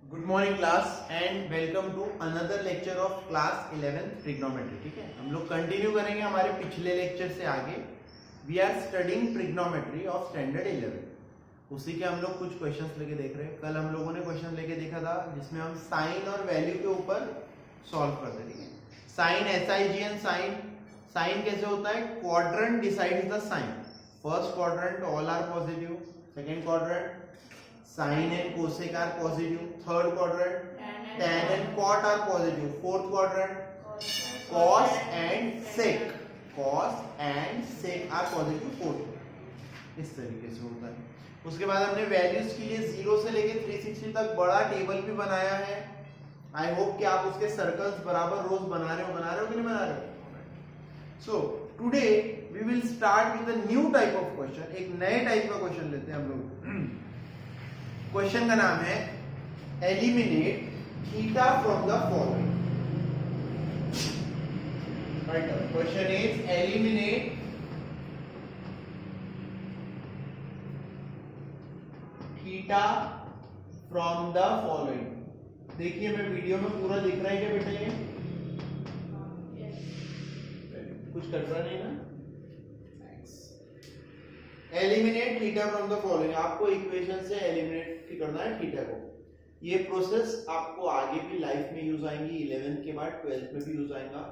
Good morning class and welcome to another lecture of class 11th trigonometry. ठीक है, हम लोग कंटिन्यू करेंगे हमारे पिछले लेक्चर से आगे। We are studying trigonometry of standard 11। उसी के हम लोग कुछ क्वेश्चंस लेके देख रहे हैं। कल हम लोगों ने क्वेश्चन लेके देखा था जिसमें हम साइन और वैल्यू के ऊपर सॉल्व करते। ठीक है, साइन SIGN साइन कैसे होता है? Quadrant decides the sine. First quadrant all are positive, second quadrant sin and cosec are positive, third quadrant tan and cot are positive, fourth quadrant cos and sec are positive, fourth। इस तरीके से होता है। उसके बाद हमने values के लिए 0 से लेके 360 तक बड़ा टेबल भी बनाया है। आई होप कि आप उसके सर्कल्स बराबर रोज बना रहे हो कि नहीं बना रहे हो। So today we will start with a new type of question. एक नए टाइप का क्वेश्चन लेते हैं हम लोग। क्वेश्चन का नाम है eliminate theta from the following. Question is eliminate theta from the following. देखिए मैं वीडियो में पूरा दिख रहा है क्या बेटा? ये कुछ कर रहा नहीं ना? Eliminate theta from the following. आपको इक्वेशन से एलिमिनेट करना है थीटा को। ये प्रोसेस आपको आगे भी लाइफ में यूज आएंगी, 11th के बाद 12th में भी यूज आएगा।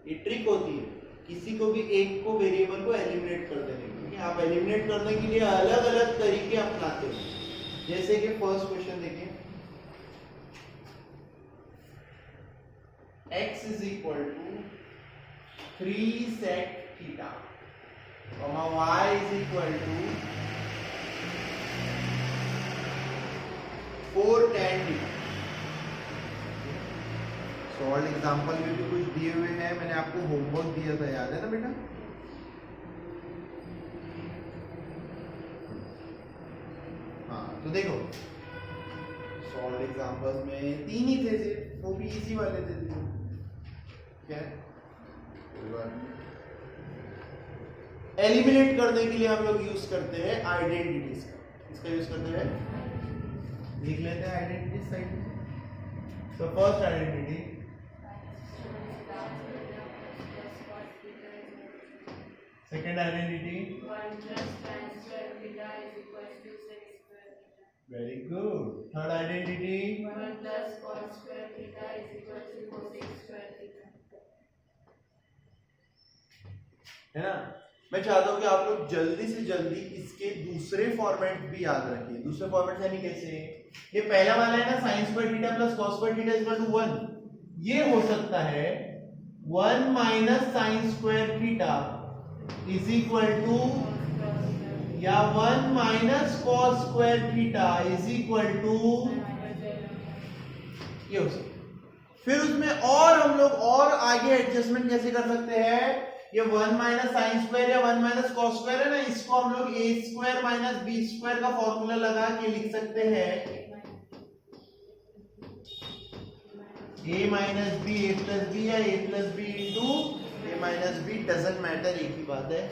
ये ट्रिक होती है किसी को भी एक को वेरिएबल को एलिमिनेट कर देने की। आप एलिमिनेट करने के लिए अलग अलग तरीके अपनाते हो। जैसे कि फर्स्ट क्वेश्चन देखिए, x is equal to 3 sec theta y is equal to 4 tan theta। Solve example में भी कुछ दिए हुए हैं, मैंने आपको होमवर्क दिया था, याद है ना बेटा? हाँ तो देखो सॉल्व एग्जांपल्स में 3 ही थे सिर्फ, वो भी इजी वाले थे। क्या कोई बात नहीं। एलिमिनेट करने के लिए हम लोग यूज करते हैं आइडेंटिटीज का। इसका यूज करते हैं, लिख लेते हैं आइडेंटिटीज साइड में। So first identity, second identity, very good. Third identity, है ना? मैं चाहता हूं कि आप लोग जल्दी से जल्दी इसके दूसरे फॉर्मेट भी याद रखिए। दूसरे फॉर्मेट यानी कैसे? ये पहला वाला है ना, sin square theta plus cos square theta equal to 1। ये हो सकता है 1 minus sin square theta is equal to, या 1 minus cos square theta is equal to, ये हो सकता है। फिर उसमें और हम लोग और आगे एडजस्टमेंट कैसे कर सकते हैं? ये 1 माइनस साइन स्क्वायर या 1 माइनस कॉस स्क्वायर है ना, इसको हम लोग a square minus b square का फॉर्मूला लगा के लिख सकते हैं a minus b a plus b, या a plus b into a minus b, doesn't matter, एक ही बात है।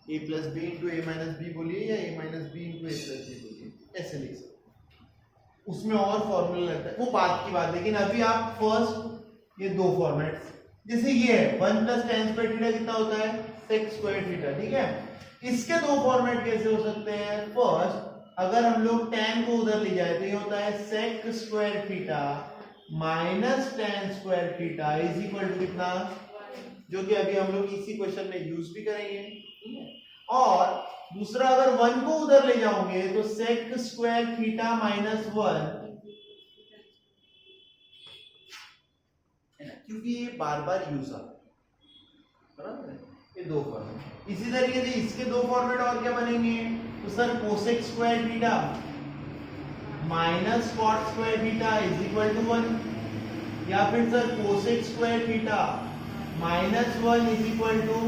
A plus b into a minus b बोलिए या a minus b into a plus b बोलिए, ऐसे लिख सकते। उसमें और फॉर्मूला लगता है, वो बात की बात। लेकिन अभी आप फर्स्ट ये दो फॉर्मेट्स, जैसे ये है 1 प्लस tan स्क्वायर थीटा कितना होता है? sec square theta. ठीक है, इसके दो फॉर्मेट कैसे हो सकते हैं? फर्स्ट, अगर हम लोग tan को उधर ले जाए तो ये होता है sec square theta minus tan square theta is equal to कितना? जो कि अभी हम लोग इसी क्वेश्चन में यूज भी करेंगे। ठीक है, और दूसरा, अगर 1 को उधर ले जाओगे तो sec स्क्वायर थीटा माइनस 1, क्योंकि ये बार बार यूज आता है। ये दो फॉर्मेट। इसी तरीके से इसके दो फॉर्मेट और क्या बनेंगे? तो sir cosec square theta minus cot square theta is equal to 1, या फिर sir cosec square theta minus 1 is equal to,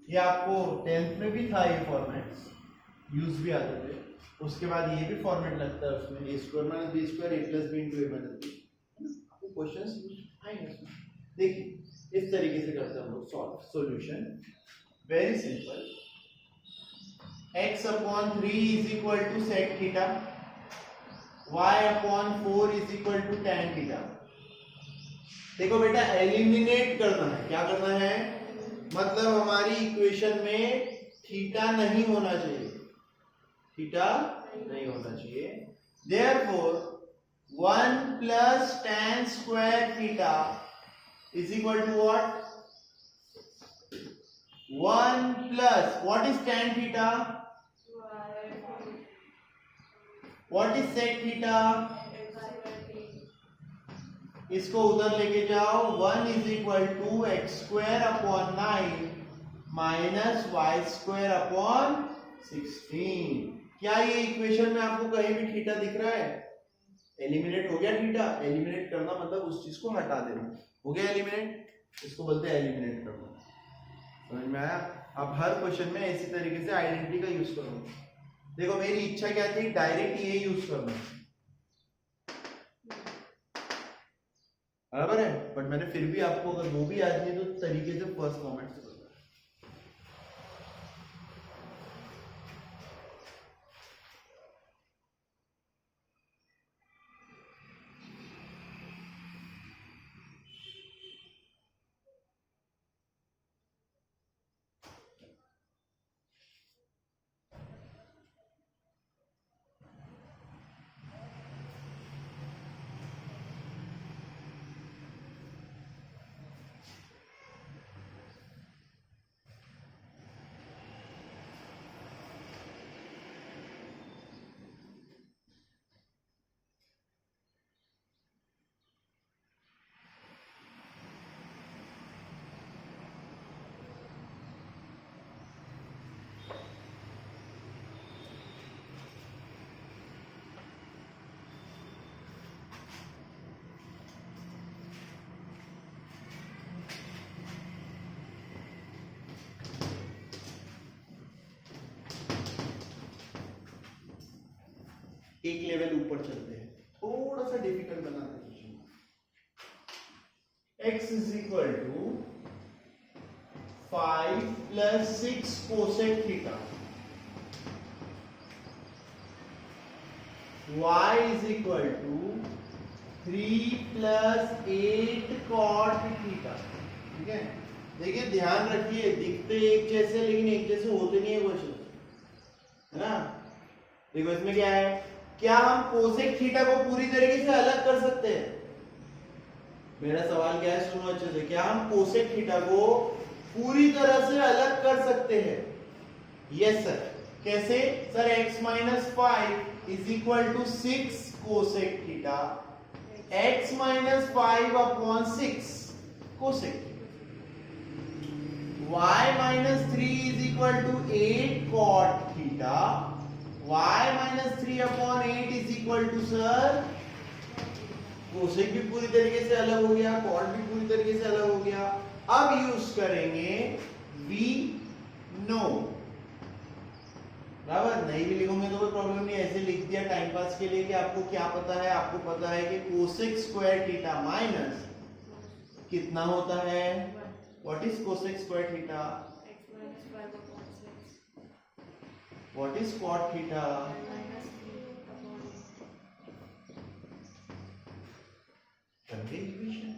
ये आपको 10th में भी था, ये फॉर्मेट यूज भी आते थे। उसके बाद ये भी फॉर्मेट लगता है उसमें, ए square minus b square A plus b into a minus B. आपको क्वेश्चंस आएंगे उसमें। देखिए इस तरीके से करते हैं हम लोग solve. Solution very simple. x upon 3 is equal to sec theta, y upon 4 is equal to tan theta। देखो बेटा एलिमिनेट करना है, क्या करना है, मतलब हमारी इक्वेशन में थीटा नहीं होना चाहिए, थीटा नहीं होना चाहिए। Therefore 1 plus tan square theta is equal to what? 1 plus what is tan theta? What is sec theta? इसको उधर लेके जाओ, 1 is equal to x square upon 9 minus y square upon 16। क्या ये इक्वेशन में आपको कहीं भी थीटा दिख रहा है? एलिमिनेट हो गया थीटा। एलिमिनेट करना मतलब उस चीज को हटा देना, हो गया एलिमिनेट, इसको बोलते हैं एलिमिनेट करना। समझ में आया? अब हर क्वेश्चन में इसी तरीके से आइडेंटिटी का यूज करो। देखो मेरी इच्छा क्या थी, डायरेक्ट ये यूज करना, बराबर है, बट मैंने फिर भी आपको अगर वो भी याद नहीं तो तरीके से फर्स्ट मोमेंट से बताया। एक लेवल ऊपर चलते हैं, थोड़ा सा डिफिकल्ट बनाते हैं। x is equal to 5 plus 6 cosec theta, y is equal to 3 plus 8 cot theta. ठीक है, देखिए ध्यान रखिए, दिखते एक जैसे लेकिन एक जैसे होते नहीं है क्वेश्चन, है ना। देखो इसमें क्या है, क्या हम कोसेक थीटा को पूरी तरीके से अलग कर सकते हैं? मेरा सवाल क्या है, सुनो अच्छे से, क्या हम कोसेक थीटा को पूरी तरह से अलग कर सकते हैं? Yes sir. कैसे sir? x minus 5 is equal to 6 cosec theta, x minus 5 upon 6 cosec, y minus 3 is equal to 8 cot theta, y minus 3 upon 8 is equal to sir, cosec भी पूरी तरीके से अलग हो गया, कॉट भी पूरी तरीके से अलग हो गया। अब यूज करेंगे वी नो, बराबर। नहीं भी लिखोगे तो कोई प्रॉब्लम नहीं, ऐसे लिख दिया टाइम पास के लिए कि आपको क्या पता है, आपको पता है कि कोसेक स्क्वायर थीटा माइनस कितना होता है, what is cosec square theta, what is cot theta, continuation.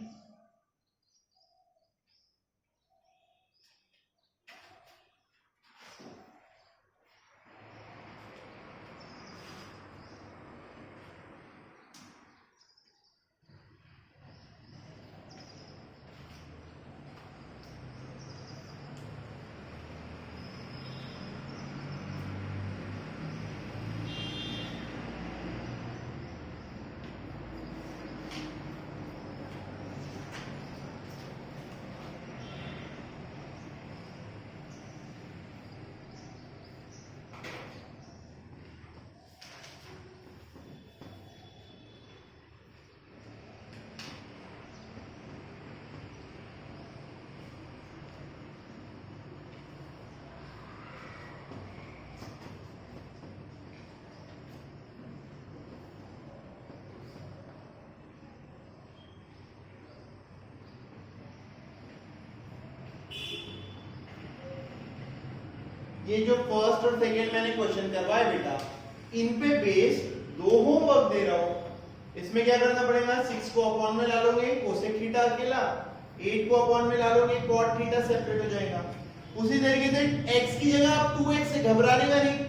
ये जो फर्स्ट और सेकंड मैंने क्वेश्चन करवाए बेटा, इन पे बेस्ड दो होमवर्क दे रहा हूं। इसमें क्या करना पड़ेगा, 6 को अपॉन में ला लोगे कोसेक थीटा अकेला, 8 को अपॉन में ला लोगे कॉट थीटा सेपरेट हो जाएगा। उसी तरीके से x की जगह आप 2x से घबराने का नहीं,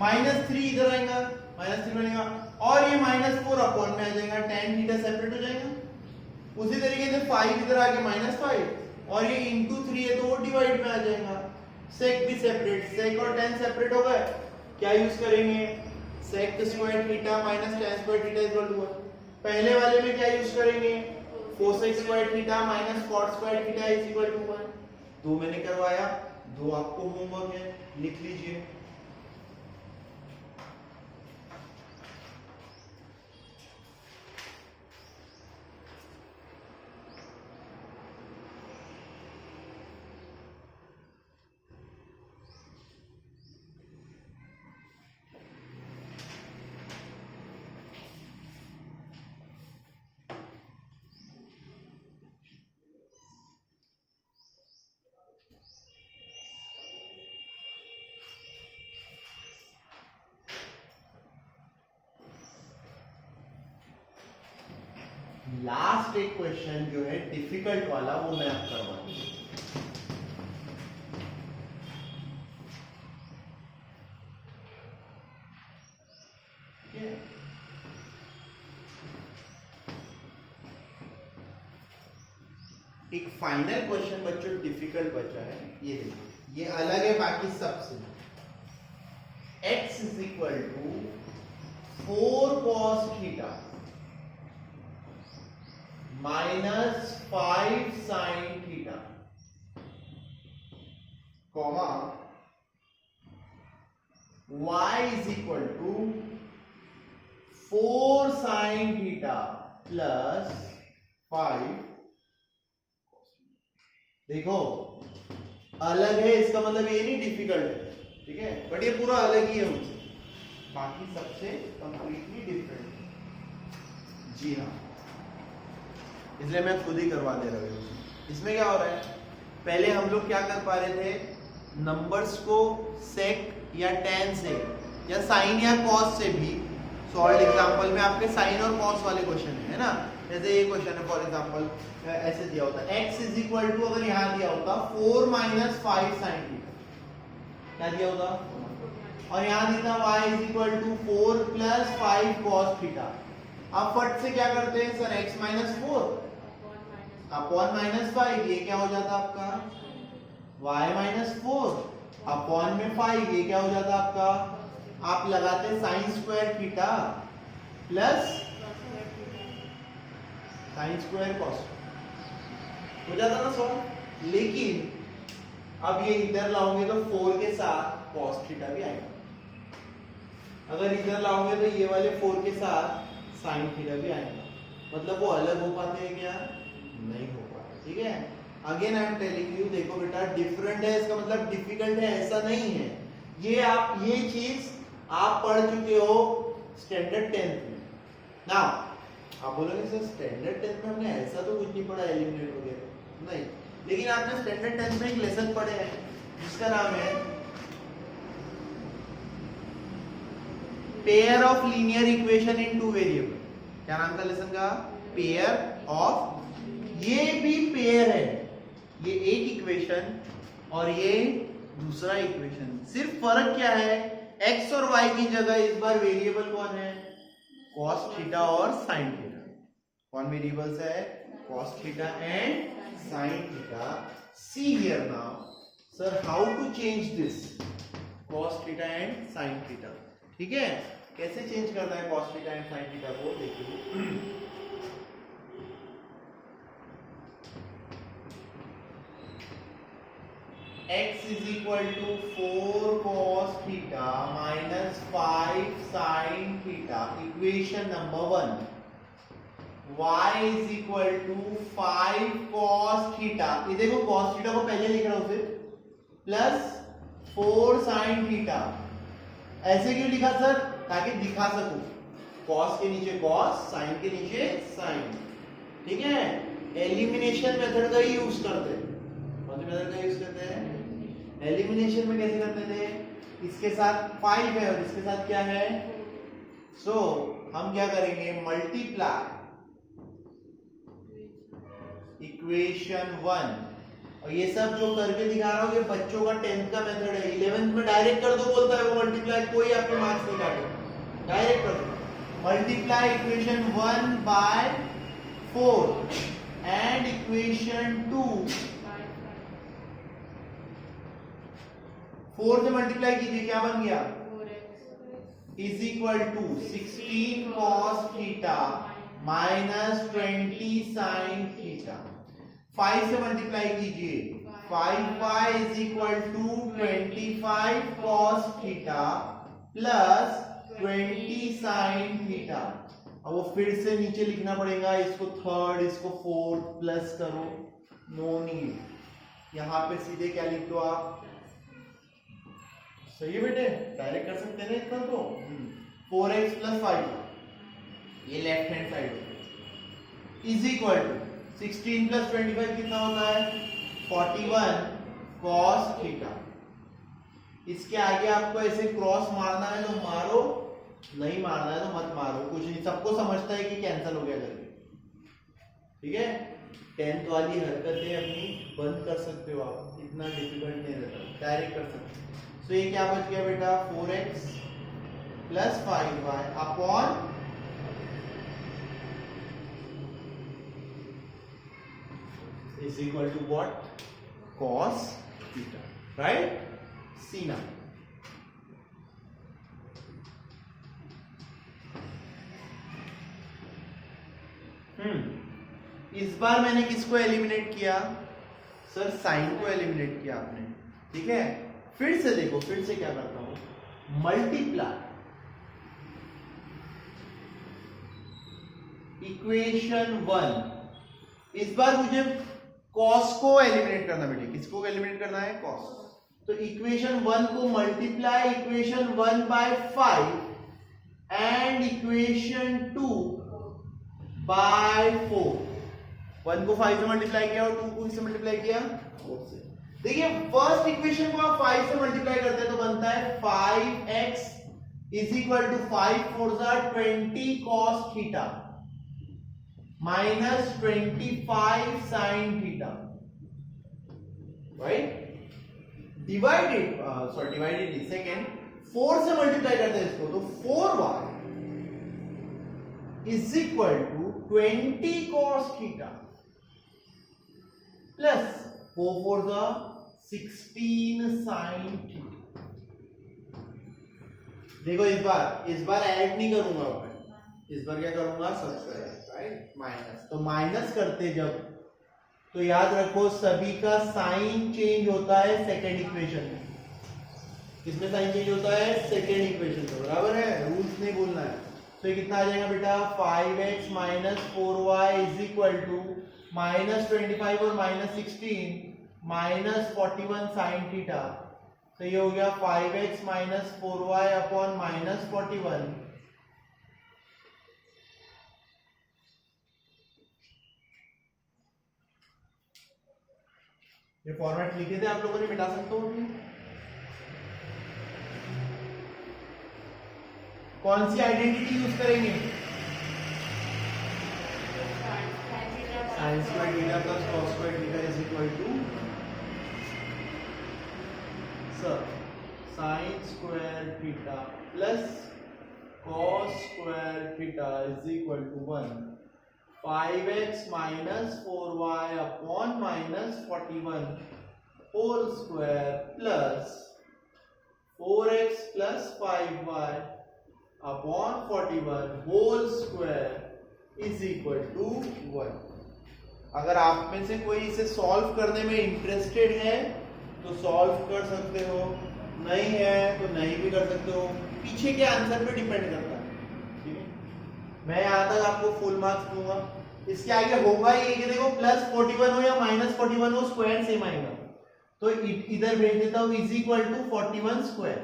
-3 इधर आएगा, -3 बनेगा, और ये -4 अपॉन में आ जाएगा, tan थीटा सेपरेट हो जाएगा। उसी तरीके से 5 इधर आके -5, और ये into 3 है तो वो डिवाइड में आ जाएगा। sec भी सेपरेट, sec और tan सेपरेट हो गए, क्या यूज करेंगे, sec square theta minus tan square theta equal to 1। पहले वाले में क्या यूज करेंगे, cosec square theta minus cot square theta is equal to 1। दो मैंने करवाया, दो आपको होमवर्क है, लिख लीजिए। लास्ट एक क्वेश्चन जो है डिफिकल्ट वाला, वो मैं आप करवाऊंगा। एक फाइनल क्वेश्चन बच्चों डिफिकल्ट बचा है, ये देखो, ये अलग है बाकी सबसे। x is equal to 4 cos theta minus 5 sin theta, comma y is equal to 4 sin theta plus 5। देखो अलग है, इसका मतलब ये नहीं डिफिकल्ट है, ठीक है, बट ये पूरा अलग ही है मुझसे, बाकी सबसे कंप्लीटली डिफरेंट। जी हाँ, इसलिए मैं खुद ही करवा दे रहा हूँ। इसमें क्या हो रहा है, पहले हम लोग क्या कर पा रहे थे, नंबर्स को सेक या tan से या साइन या कॉस से भी सॉल्व। एग्जांपल में आपके साइन और कॉस वाले क्वेश्चन है ना, जैसे ये क्वेश्चन है फॉर एग्जांपल ऐसे दिया होता x इज इक्वल टू, अगर यहाँ दिया होता 4 माइनस 5 sin थीटा, क्या दिया होता, और यहाँ दिया y is equal to 4 plus 5 cos theta. अब फट से क्या करते हैं sir, x minus 4 upon minus 5, ये क्या हो जाता आपका y माइनस 4 अपॉन में 5, ये क्या हो जाता आपका, आप लगाते sign square theta plus sine square cos, हो जाता ना सॉल्व। लेकिन अब ये इधर लाओगे तो 4 के साथ कॉस थीटा भी आएगा, अगर इधर लाओगे तो ये वाले 4 के साथ साइन थीटा भी आएगा, मतलब वो अलग हो पाते हैं क्या, नहीं हो पाते, ठीक है। Again I am telling you, देखो बेटा डिफरेंट है, इसका मतलब डिफिकल्ट है ऐसा नहीं है। ये आप, ये चीज आप पढ़ चुके हो स्टैंडर्ड 10th में ना। आप बोलोगे सर स्टैंडर्ड 10th में हमने ऐसा तो कुछ नहीं पढ़ा एलिमिनेट वगैरह, नहीं, लेकिन आपने स्टैंडर्ड 10th में एक लेसन पढ़े हैं जिसका नाम है pair of linear equation in two variable. क्या नाम था लेसन का, पेयर ऑफ। ये भी पेयर है, ये एक इक्वेशन और ये दूसरा इक्वेशन, सिर्फ फर्क क्या है, x और y की जगह इस बार वेरिएबल कौन है, cos थीटा और sin थीटा। कौन वेरिएबल्स है, cos theta and sin theta. See here now, sir, how to change this cos theta and sin theta, ठीक है, कैसे चेंज करना है cos theta and sin theta को, देखिए। x is equal to 4 cos theta minus 5 sin theta, equation number 1. y is equal to 5 cos theta, ये देखो cos theta को पहले लिख रहा हूं सिर्फ, प्लस 4 sin theta। ऐसे क्यों लिखा सर, ताकि दिखा सकूं, cos के नीचे cos, sin के नीचे sin, ठीक है। एलिमिनेशन मेथड का ही यूज करते हैं, कौन सी मेथड का यूज करते हैं, एलिमिनेशन में कैसे करते थे, इसके साथ 5 है और इसके साथ क्या है, सो हम क्या करेंगे, मल्टीप्लाई इक्वेशन 1, और ये सब जो करके दिखा रहा हूं ये बच्चों का 10th का मेथड है, 11th में डायरेक्ट कर दो बोलता है वो मल्टीप्लाई, कोई आपके मार्क्स नहीं काटेगा, डायरेक्ट कर दो। Multiply equation 1 by 4 and equation 2 4 से मल्टीप्लाई कीजिए, क्या बन गया, is equal to 16 cos theta minus 20 sin theta. 5 से मल्टीप्लाई कीजिए, 5y is equal to 25 cos theta plus 20 sin theta. अब वो फिर से नीचे लिखना पड़ेगा, इसको थर्ड इसको फोर्थ प्लस करो, नो नीड, यहां पे सीधे क्या लिख दो आप, सही है बेटे, डायरेक्ट कर सकते हैं ना इतना तो, 4x प्लस 5 ये left hand side is equal to 16 plus 25 कितना होता है, 41 cos थीटा। इसके आगे आपको ऐसे क्रॉस मारना है तो मारो, नहीं मारना है तो मत मारो, कुछ नहीं, सबको समझता है कि कैंसिल हो गया करके, ठीक है। 10th वाली हरकतें अपनी बंद कर सकते हो आप, इतना डिफिकल्ट नहीं रहता, डायरेक्ट कर सकते हो। तो ये क्या बच गया बेटा, 4x plus 5y upon is equal to what, cos theta, right? See now. इस बार मैंने किसको एलिमिनेट किया सर, साइन को एलिमिनेट किया आपने, ठीक है। फिर से देखो, फिर से क्या करता हूं, मल्टीप्लाई इक्वेशन 1, इस बार मुझे कॉस को एलिमिनेट करना बेटे, किसको एलिमिनेट करना है, कॉस। तो इक्वेशन 1 को multiply equation 1 by 5 and equation 2 by 4। 1 को 5 से मल्टीप्लाई किया और 2 को किससे मल्टीप्लाई किया, 4 से। देखिए फर्स्ट इक्वेशन को आप 5 से मल्टीप्लाई करते हैं तो बनता है 5x is equal to 5 4 20 cos theta minus 25 sin theta, right. Divided, sorry divided नहीं, सेकेंड 4 से मल्टीप्लाई करते हैं इसको तो 4y is equal to 20 cos theta plus 4 4 16 sin theta. देखो इस बार ऐड नहीं करूंगा मैं, इस बार क्या करूंगा, सब्ट्रैक्ट, राइट, माइनस। तो माइनस करते जब, तो याद रखो सभी का साइन चेंज होता है सेकेंड इक्वेशन में। किसमें साइन चेंज होता है, सेकेंड इक्वेशन में, बराबर है, रूल्स नहीं भूलना है। तो ये कितना आ जाएगा बेटा, 5x minus 4y is equal to minus 25 और माइनस 16 माइनस 41 साइन थीटा। तो ये हो गया 5x minus 4y upon minus 41। ये फॉर्मेट लिखे थे आप लोगों ने, मिटा सकते हो। कौन सी आइडेंटिटी यूज करेंगे, sine square theta plus cos square theta is equal to sine square theta plus cos square theta is equal to 1। 5x minus 4y upon minus 41 whole square plus 4x plus 5y upon 41 whole square is equal to 1। अगर आप में से कोई इसे solve करने में interested है तो सॉल्व कर सकते हो, नहीं है तो नहीं भी कर सकते हो, पीछे के आंसर पे डिपेंड करता है, ठीक है। मैं यहां तक आपको फुल मार्क्स दूंगा, इसके आगे होगा ही कि देखो प्लस 41 हो या माइनस 41 हो स्क्वायर सेम आएगा, तो इधर भेज देता हूं इज इक्वल टू 41 स्क्वायर,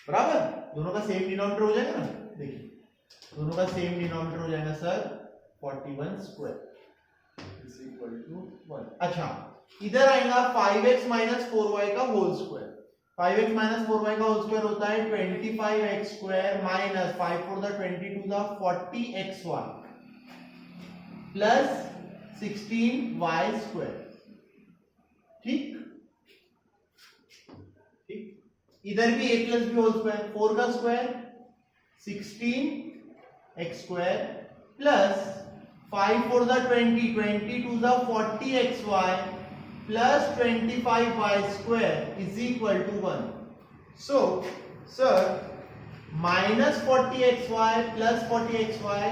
बराबर, दोनों का सेम डिनोमिनेटर हो जाएगा ना, देखिए दोनों का सेम डिनोमिनेटर हो जाएगा sir 41 square is equal to 1। अच्छा इधर आएगा 5x माइनस 4y का whole square. 5x minus 4y का होल स्क्वायर होता है 25x स्क्वायर माइनस 5 4 द 22 द 40xy प्लस 16y स्क्वायर। ठीक ठीक, इधर भी a plus b whole square, 4 का स्क्वायर 16x स्क्वायर प्लस 5 4 द 20 22 द 40xy plus 25y square is equal to 1. So, sir, minus 40xy plus 40xy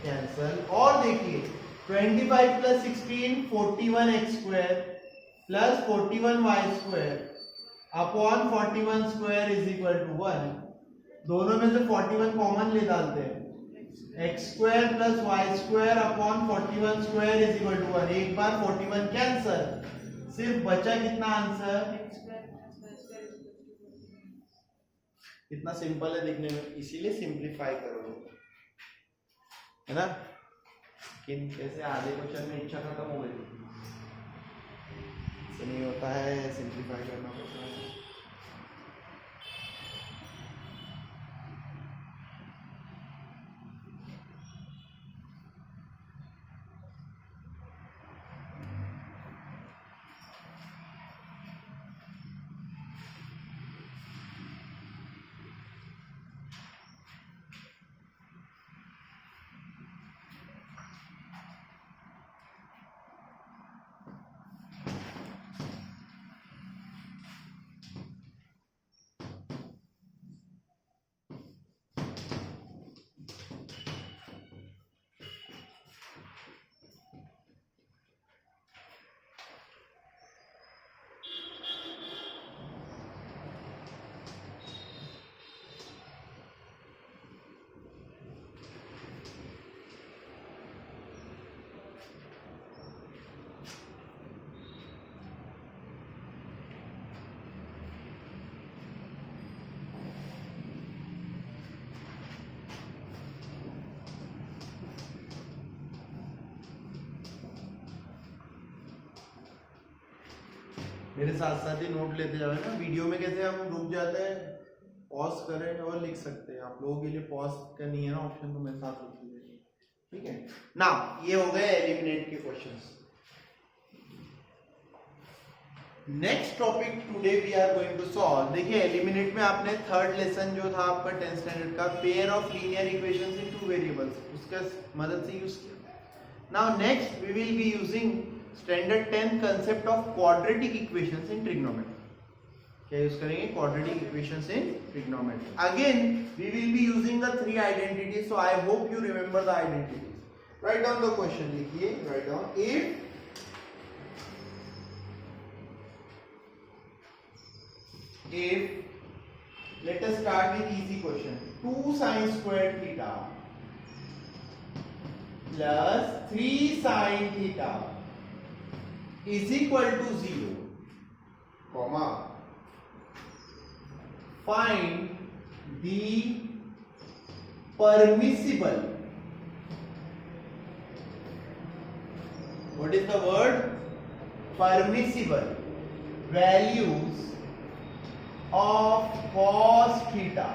cancel और देखिए 25 plus 16 41x square plus 41y square upon 41 square is equal to 1. दोनों में से 41 common ले डालते हैं, x square plus y square upon 41 square is equal to 1। एक बार 41 cancel, सिर्फ बचा कितना आंसर, कितना सिंपल है दिखने में, इसीलिए सिंप्लीफाई करो, है ना। लेकिन कैसे आधे क्वेश्चन में इच्छा खत्म हो गई, ऐसे नहीं होता है, सिंप्लीफाई करना पड़ता है। मेरे साथ साथ ही नोट लेते जाओ ना। वीडियो में कैसे हम रुक जाते हैं, पॉज करें और लिख सकते हैं। आप लोगों के लिए पॉज का नहीं है ना ऑप्शन, तो मेरे साथ लिख लीजिए, ठीक है ना। ये हो गए एलिमिनेट के questions. Next topic today we are going to solve. देखिए एलिमिनेट में आपने थर्ड लेसन जो था आपका 10th स्टैंडर्ड का, pair of linear equations in two variables, उसका मदद से यूज किया। Now next we will be using standard 10 concept of quadratic equations in trigonometry. क्या यूज करेंगे? Quadratic equations in trigonometry. Again we will be using the 3 identities, so I hope you remember the identities. Write down the question, लिखिए, write down. if let us start with easy question, 2 sin square theta plus 3 sin theta is equal to 0, comma, find the permissible, what is the word? Permissible values of cos theta.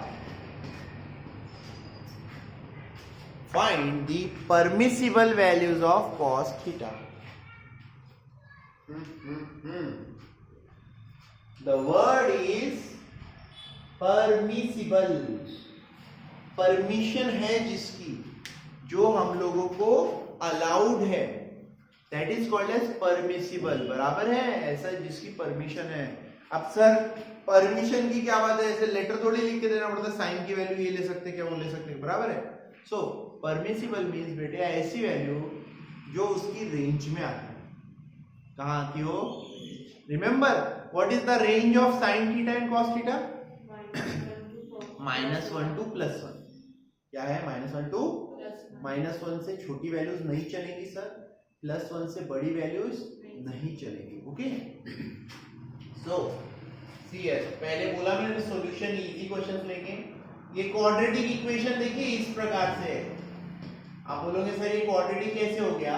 Find the permissible values of cos theta. The word is permissible. Permission है जिसकी, जो हम लोगों को allowed है, that is called as permissible. बराबर है, ऐसा जिसकी परमिशन है। अब सर परमिशन की क्या बात है, ऐसे लेटर थोड़ी लिख के देना पड़ता है, साइन की वैल्यू ये ले सकते क्या वो ले सकते, बराबर है। सो परमिसिबल मींस बेटे ऐसी वैल्यू जो उसकी रेंज में आती है। कहाँ आती हो? Remember what is the range of sine theta and cos theta? -1 to +1। क्या है? -1 to -1 से छोटी वैल्यूज नहीं चलेगी सर, +1 से बड़ी वैल्यूज नहीं चलेगी। ओके, सो सीएस पहले बोला मैंने सॉल्यूशन इजी क्वेश्चंस लेंगे। ये क्वाड्रेटिक इक्वेशन देखिए इस प्रकार से है। आप बोलोगे सर ये क्वाड्रेटिक कैसे हो गया?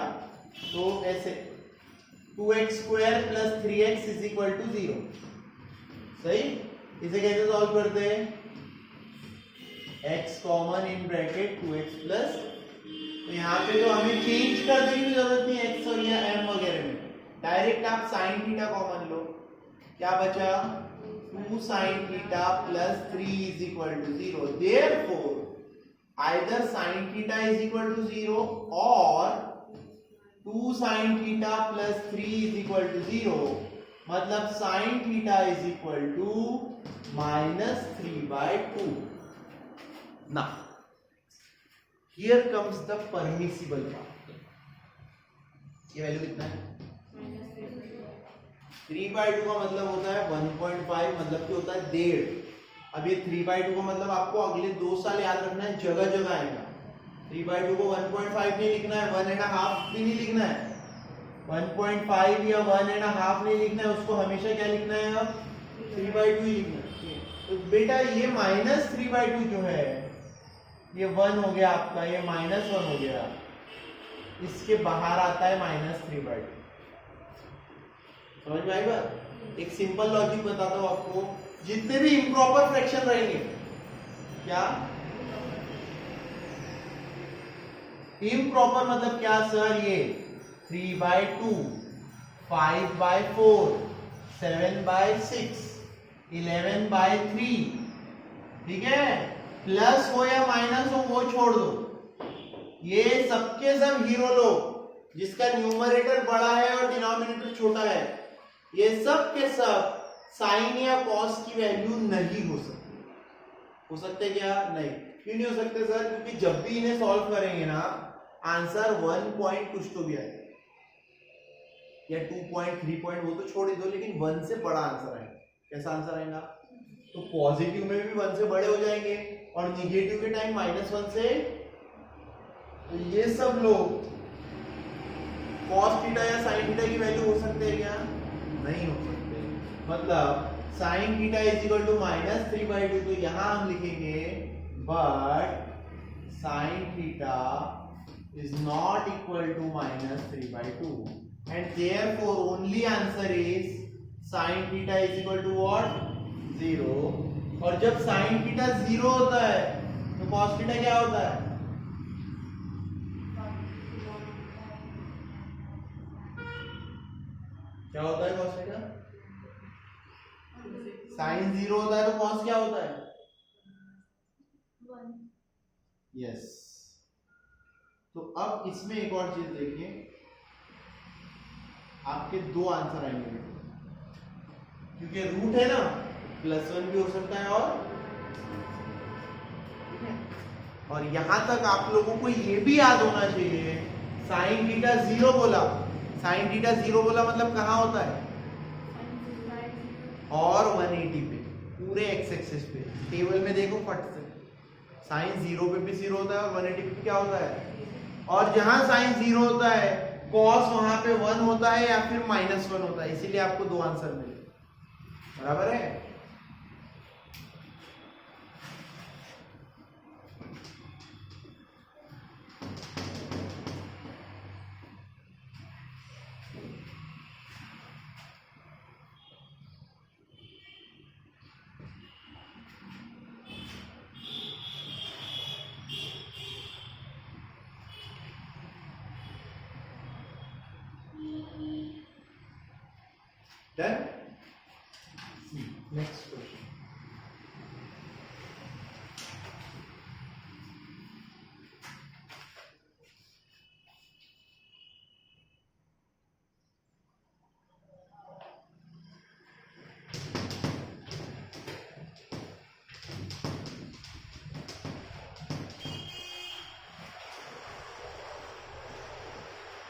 तो ऐसे 2x square plus 3x is equal to 0। सही, इसे कैसे सॉल्व करते हैं? x common in bracket 2x plus, तो यहाँ पे तो हमें चेंज करने की जरूरत नहीं x और या m वगैरह में, डायरेक्ट आप साइन थीटा कॉमन लो। क्या बचा? 2 sin theta plus 3 is equal to 0. Therefore, either sin theta is equal to 0 or 2 sin theta plus 3 is equal to 0. मतलब sin theta is equal to minus 3 by 2. Now, here comes the permissible part. ये value कितना है? 3/2 का मतलब होता है 1.5, मतलब कि होता है 1.5। अब ये 3/2 का मतलब आपको अगले 2 साल याद रखना है, जगह जगह आएगा। 3/2 को 1.5 नहीं लिखना है, 1.5 भी नहीं लिखना है, 1.5 या 1.5 नहीं लिखना है, उसको हमेशा क्या लिखना है? अब 3/2 ही लिखना है। तो बेटा ये माइनस 3/2 जो है ये 1 हो गया आपका, ये -1 हो गया, इसके बाहर आता है -3/2। समझ में आई बात? एक सिंपल लॉजिक बताता हूं आपको, जितने भी इम्प्रॉपर फ्रैक्शन रहेंगे, क्या इम्प्रॉपर मतलब क्या सर? ये 3/2, 5/4, 7/6, 11/3, ठीक है? प्लस हो या माइनस हो वो छोड़ दो, ये सबके सब हीरो लो जिसका न्यूमरेटर बड़ा है और डिनोमिनेटर छोटा है। ये सब के सब साइन या कॉस की वैल्यू नहीं हो सकती। हो सकते क्या? नहीं। क्यों नहीं हो सकते सर? क्योंकि जब भी इन्हें सॉल्व करेंगे ना, आंसर 1 पॉइंट कुछ तो भी आएगा, या 2 पॉइंट 3 पॉइंट वो तो छोड़ ही दो, लेकिन 1 से बड़ा आंसर आएगा। कैसा आंसर आएगा? तो पॉजिटिव में भी 1 से बड़े हो जाएंगे और निगेटिव के टाइम -1 से। तो ये सब लोग cos थीटा या sin थीटा की वैल्यू हो सकते हैं क्या? नहीं हो सकते। मतलब sin theta is equal to -3/2, तो यहां हम लिखेंगे but sin theta is not equal to -3/2 and therefore only answer is sin theta is equal to what? 0। और जब sin थीटा 0 होता है तो cos थीटा क्या होता है? क्या होता है cos थीटा? sin 0 होता है तो cos क्या होता है? 1। यस। तो अब इसमें एक और चीज देखिए, आपके 2 आंसर आएंगे, क्योंकि रूट है ना, +1 भी हो सकता है और यहां तक आप लोगों को ये भी याद होना चाहिए, sin थीटा 0 बोला, sin थीटा 0 बोला मतलब कहाँ होता है? और 180 पे, पूरे x एक्सिस पे। टेबल में देखो फट से, sin 0 पे भी 0 होता है और 180 पे भी क्या होता है? और जहां sin 0 होता है cos वहां पे 1 होता है या फिर -1 होता है, इसीलिए आपको 2 आंसर मिले। बराबर है? Done? Next question.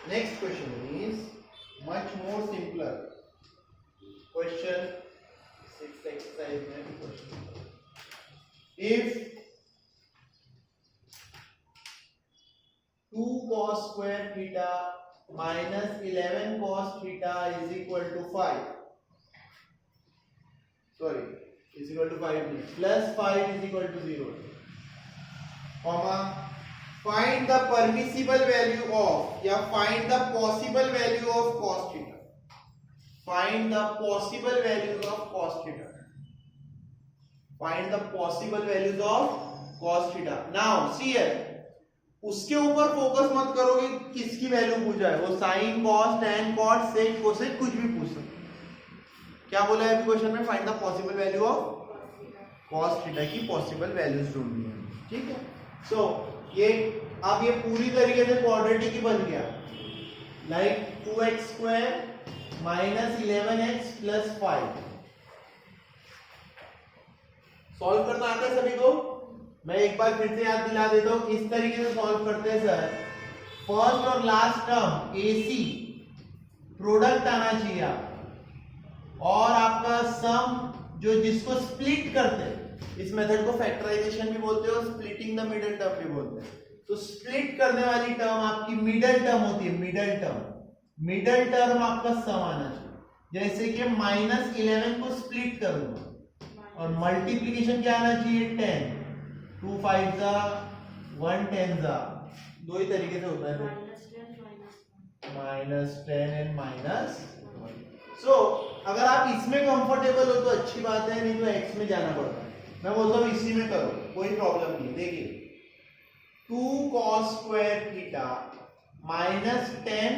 Next question is much more simpler. Question 6 exercise में question. If 2 cos square theta minus 11 cos theta is equal to 5. Sorry, is equal to 5 plus 5 is equal to 0. Comma. Find the permissible value of या find the possible value of cos theta. find the possible values of cos theta. Find the possible values of cos theta. Now see here, उसके ऊपर focus मत करो कि किसकी value पूछा है, वो sine cos tan cot sec cosec कुछ भी पूछ सकते। क्या बोला है अभी क्वेश्चन में, find the possible value of cos theta की पॉसिबल वैल्यूज ढूंढनी है, ठीक है। सो ये अब ये पूरी तरीके से क्वाड्रेटिक ही बन गया, like 2x square minus 11x plus 5। Solve करना आता है सभी को? मैं एक बार फिर से याद दिला देता हूं, इस तरीके से सॉल्व करते हैं सर। फर्स्ट और लास्ट टर्म AC प्रोडक्ट आना चाहिए आप, और आपका सम जो जिसको स्प्लिट करते हैं, इस मेथड को फैक्टराइजेशन भी बोलते हैं और स्प्लिटिंग द मिडल टर्म भी बोलते हैं। तो स्प्लिट करने वाली टर्म आपकी मिडल टर्म होती है, मिडल टर्म आपका सम आना चाहिए। जैसे कि -11 को स्प्लिट करूंगा और मल्टीप्लीकेशन क्या आना चाहिए, 10, 2 5 जा 1 10 जा, दो ही तरीके से होता है, -10 एंड -1। सो अगर आप इसमें कंफर्टेबल हो तो अच्छी बात है, नहीं तो x में जाना पड़ता है। मैं बोलता हूँ इसी में करो, कोई प्रॉब्लम नहीं। देखिए 2 cos square theta -10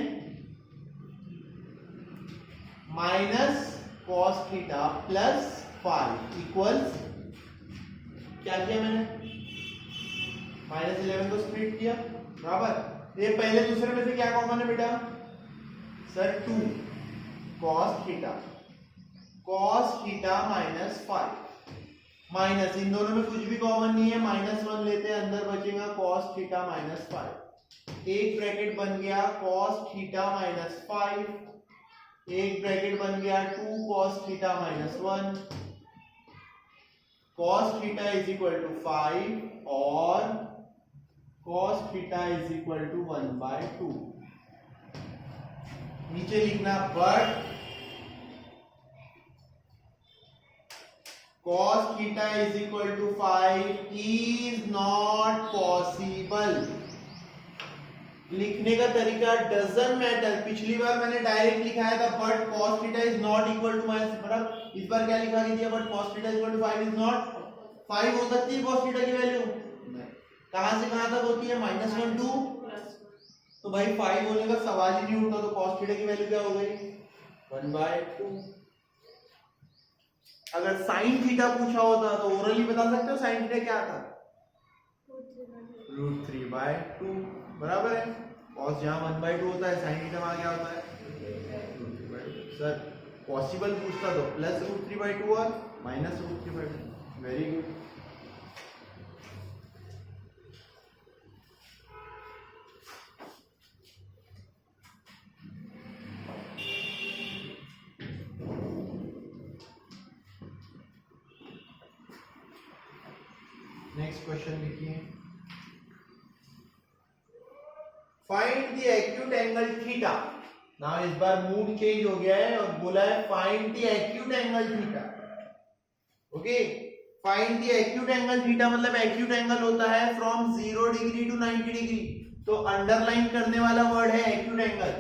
minus cos theta plus 5 equals, क्या किया मैंने, -11 को स्प्लिट किया, बराबर। ये पहले दूसरे में से क्या कॉमन है बेटा sir, 2 cos theta minus 5, minus इन दोनों में कुछ भी कॉमन नहीं है, -1 लेते हैं, अंदर बचेगा cos थीटा माइनस 5। एक ब्रैकेट बन गया cos थीटा माइनस 5, एक ब्रैकेट बन गया 2 cos theta minus 1। cos theta is equal to 5 और cos theta is equal to 1/2। नीचे लिखना, but cos theta is equal to 5 is not possible. लिखने का तरीका डजंट मैटर। पिछली बार मैंने डायरेक्ट लिखाया था but cos theta is not equal to minus, मतलब इस बार क्या लिखा दिया, but cos theta is equal to 5 is not. 5 हो सकती है cos थीटा की वैल्यू, कहां से कहां तक होती है, -1 2, तो भाई 5 होने का सवाल ही नहीं उठता। तो cos थीटा की वैल्यू क्या हो गई, 1/2। अगर sin थीटा पूछा होता तो ओरली बता सकते हो sin थीटा क्या था, √3/2, बराबर है। cos जहां 1/2 होता है, sin थीटा वहां क्या होता है, √3/2। सर पॉसिबल पूछता तो +√3/2 और -√3/2। Very good. नेक्स्ट क्वेश्चन लिखिए, find the acute angle theta. Now इस बार मूड चेंज हो गया है और बोला है find the acute angle theta. Okay, find the acute angle theta मतलब एक्यूट एंगल होता है फ्रॉम 0 डिग्री टू 90 डिग्री। तो अंडरलाइन करने वाला वर्ड है एक्यूट एंगल,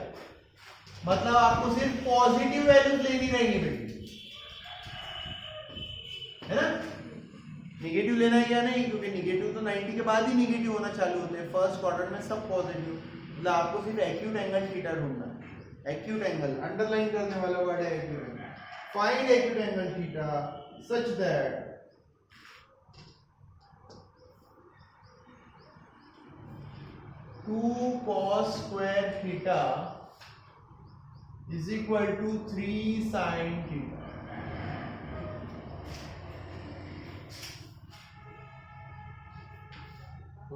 मतलब आपको सिर्फ पॉजिटिव वैल्यूज लेनी रहेगी बेटी, है ना। निगेटिव लेना है या नहीं, क्योंकि निगेटिव तो 90 के बाद ही निगेटिव होना चालू होते हैं, फर्स्ट क्वाड्रेंट में सब पॉजिटिव। मतलब आपको सिर्फ एक्यूट एंगल थीटा ढूंढना है। एक्यूट एंगल अंडरलाइन करने वाला वर्ड है acute angle. Find acute angle theta such that two cos square theta is equal to 3 sin theta.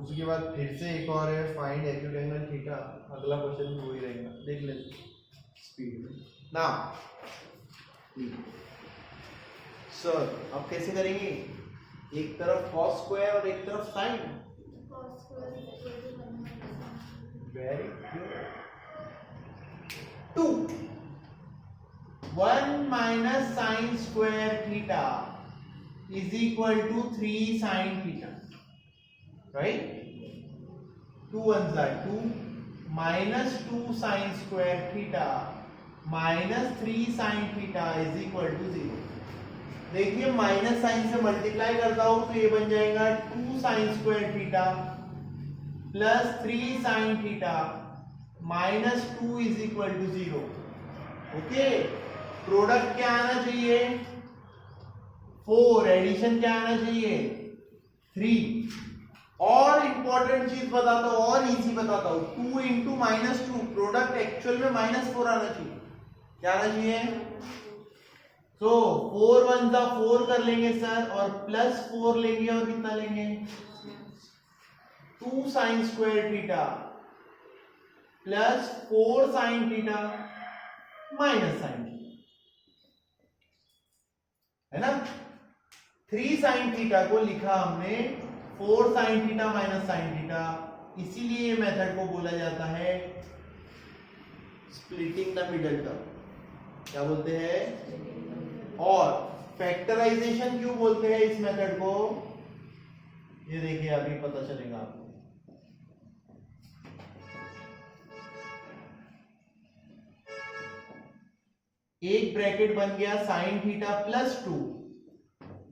उसके बाद फिर से एक और है फाइंड एक्यूट एंगल थीटा। अगला क्वेश्चन भी वही रहेगा, देख लेते स्पीड में ना। सर अब कैसे करेंगे, एक तरफ cos स्क्वायर और एक तरफ sin। Very good. 2 1 minus sin square theta is equal to 3 sin theta, right? 2 1s are 2 minus 2 sin square theta minus 3 sine theta is equal to 0। देखिए माइनस साइन से मल्टीप्लाई करता हूं तो ये बन जाएगा 2 sine square theta plus 3 sine theta minus 2 is equal to 0। Okay, product क्या आना चाहिए 4, एडिशन क्या आना चाहिए 3। और इंपॉर्टेंट चीज बताता हूं, और इजी बताता हूं, 2 इंटू माइनस 2, प्रोडक्ट एक्चुअल में -4 आना चाहिए। क्या आना चाहिए? तो 4 1 जा 4 कर लेंगे सर, और प्लस 4 लेंगे, और कितना लेंगे 2 sine square theta plus 4 sign theta minus sine theta, है ना। 3 साइन थीटा को लिखा हमने 4 sign theta minus sine theta, इसीलिए ये मेथड को बोला जाता है स्प्लिटिंग द मिडल टर्म। क्या बोलते हैं? और फैक्टराइजेशन क्यों बोलते हैं इस मेथड को, ये देखिए अभी पता चलेगा आपको। एक ब्रैकेट बन गया साइन थीटा प्लस 2,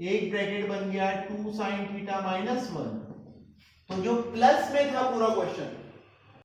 एक ब्रैकेट बन गया 2 साइन थीटा माइनस 1। तो जो प्लस में था पूरा क्वेश्चन,